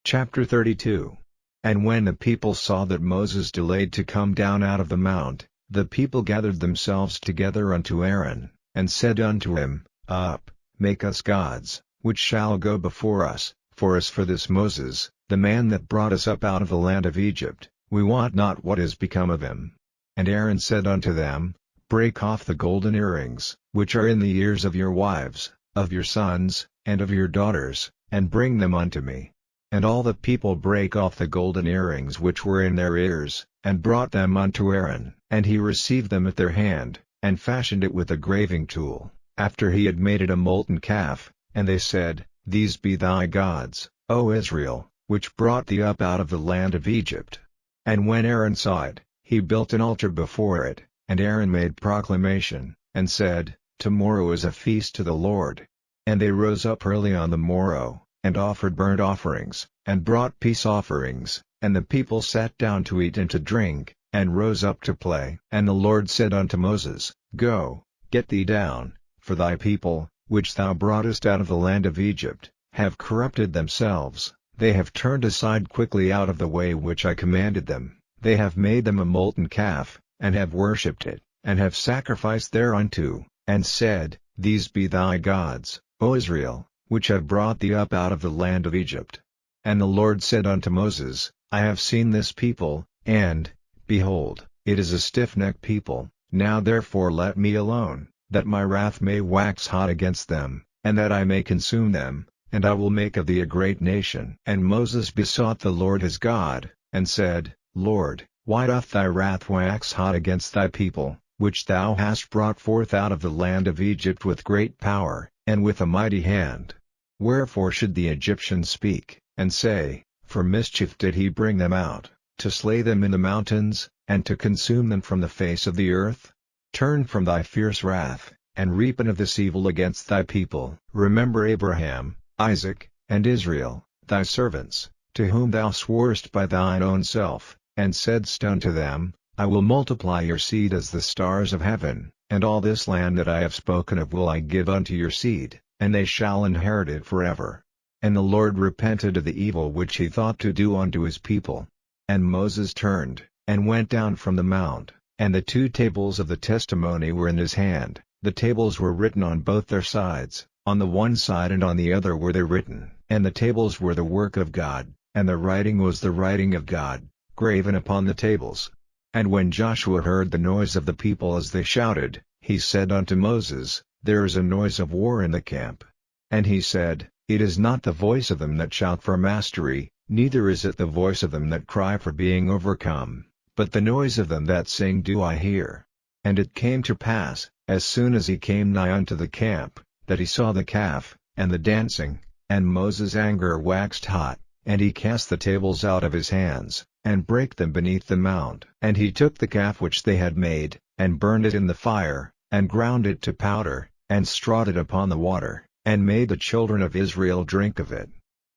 Chapter 32. And when the people saw that Moses delayed to come down out of the mount, the people gathered themselves together unto Aaron, and said unto him, Up, make us gods, which shall go before us, for as for this Moses, the man that brought us up out of the land of Egypt, we wot not what is become of him. And Aaron said unto them, Break off the golden earrings, which are in the ears of your wives, of your sons, and of your daughters, and bring them unto me. And all the people brake off the golden earrings which were in their ears, and brought them unto Aaron. And he received them at their hand, and fashioned it with a graving tool, after he had made it a molten calf. And they said, These be thy gods, O Israel, which brought thee up out of the land of Egypt. And when Aaron saw it, he built an altar before it, and Aaron made proclamation, and said, Tomorrow is a feast to the Lord. And they rose up early on the morrow, and offered burnt offerings, and brought peace offerings, and the people sat down to eat and to drink, and rose up to play. And the Lord said unto Moses, Go, get thee down, for thy people, which thou broughtest out of the land of Egypt, have corrupted themselves, they have turned aside quickly out of the way which I commanded them, they have made them a molten calf, and have worshipped it, and have sacrificed thereunto, and said, These be thy gods, O Israel, which have brought thee up out of the land of Egypt. And the Lord said unto Moses, I have seen this people, and, behold, it is a stiff-necked people. Now therefore let me alone, that my wrath may wax hot against them, and that I may consume them, and I will make of thee a great nation. And Moses besought the Lord his God, and said, Lord, why doth thy wrath wax hot against thy people, which thou hast brought forth out of the land of Egypt with great power, and with a mighty hand? Wherefore should the Egyptians speak, and say, For mischief did he bring them out, to slay them in the mountains, and to consume them from the face of the earth? Turn from thy fierce wrath, and repent of this evil against thy people. Remember Abraham, Isaac, and Israel, thy servants, to whom thou sworest by thine own self, and saidst unto them, I will multiply your seed as the stars of heaven, and all this land that I have spoken of will I give unto your seed, and they shall inherit it forever. And the Lord repented of the evil which he thought to do unto his people. And Moses turned, and went down from the mount, and the 2 tables of the testimony were in his hand. The tables were written on both their sides, on the one side and on the other were they written. And the tables were the work of God, and the writing was the writing of God, graven upon the tables. And when Joshua heard the noise of the people as they shouted, he said unto Moses, There is a noise of war in the camp. And he said, It is not the voice of them that shout for mastery, neither is it the voice of them that cry for being overcome, but the noise of them that sing do I hear. And it came to pass, as soon as he came nigh unto the camp, that he saw the calf, and the dancing, and Moses' anger waxed hot, and he cast the tables out of his hands, and brake them beneath the mount. And he took the calf which they had made, and burned it in the fire, and ground it to powder, and strawed it upon the water, and made the children of Israel drink of it.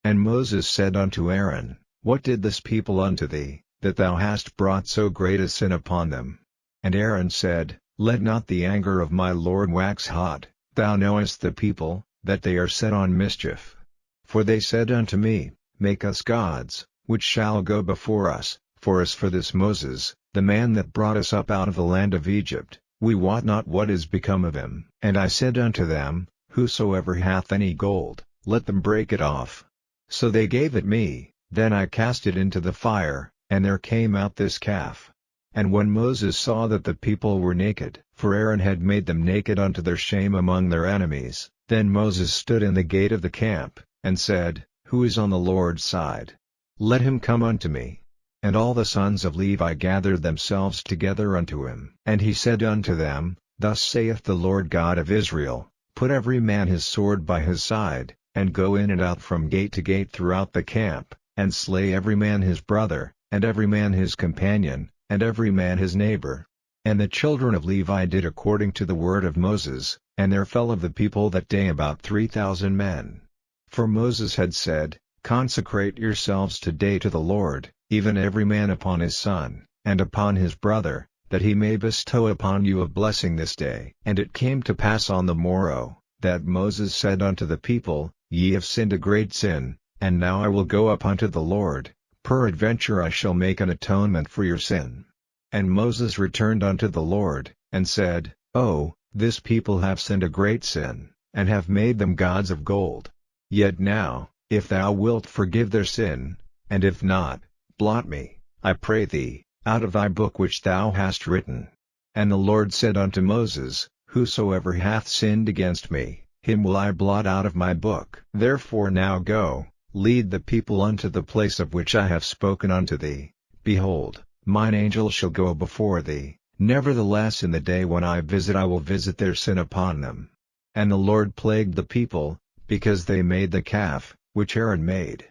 And Moses said unto Aaron, What did this people unto thee, that thou hast brought so great a sin upon them? And Aaron said, Let not the anger of my Lord wax hot, thou knowest the people, that they are set on mischief. For they said unto me, Make us gods, which shall go before us, for as for this Moses, the man that brought us up out of the land of Egypt, we wot not what is become of him. And I said unto them, Whosoever hath any gold, let them break it off. So they gave it me, then I cast it into the fire, and there came out this calf. And when Moses saw that the people were naked, for Aaron had made them naked unto their shame among their enemies, then Moses stood in the gate of the camp, and said, Who is on the Lord's side? Let him come unto me. And all the sons of Levi gathered themselves together unto him. And he said unto them, Thus saith the Lord God of Israel, Put every man his sword by his side, and go in and out from gate to gate throughout the camp, and slay every man his brother, and every man his companion, and every man his neighbor. And the children of Levi did according to the word of Moses, and there fell of the people that day about 3,000 men. For Moses had said, Consecrate yourselves today to the Lord, even every man upon his son, and upon his brother, that he may bestow upon you a blessing this day. And it came to pass on the morrow, that Moses said unto the people, Ye have sinned a great sin, And now I will go up unto the Lord, peradventure I shall make an atonement for your sin. And Moses returned unto the Lord, and said, Oh, this people have sinned a great sin, and have made them gods of gold. Yet now, if thou wilt forgive their sin, and if not, blot me, I pray thee, out of thy book which thou hast written. And the Lord said unto Moses, Whosoever hath sinned against me, him will I blot out of my book. Therefore now go, lead the people unto the place of which I have spoken unto thee. Behold, mine angel shall go before thee, nevertheless in the day when I will visit their sin upon them. And the Lord plagued the people, because they made the calf, which Aaron made.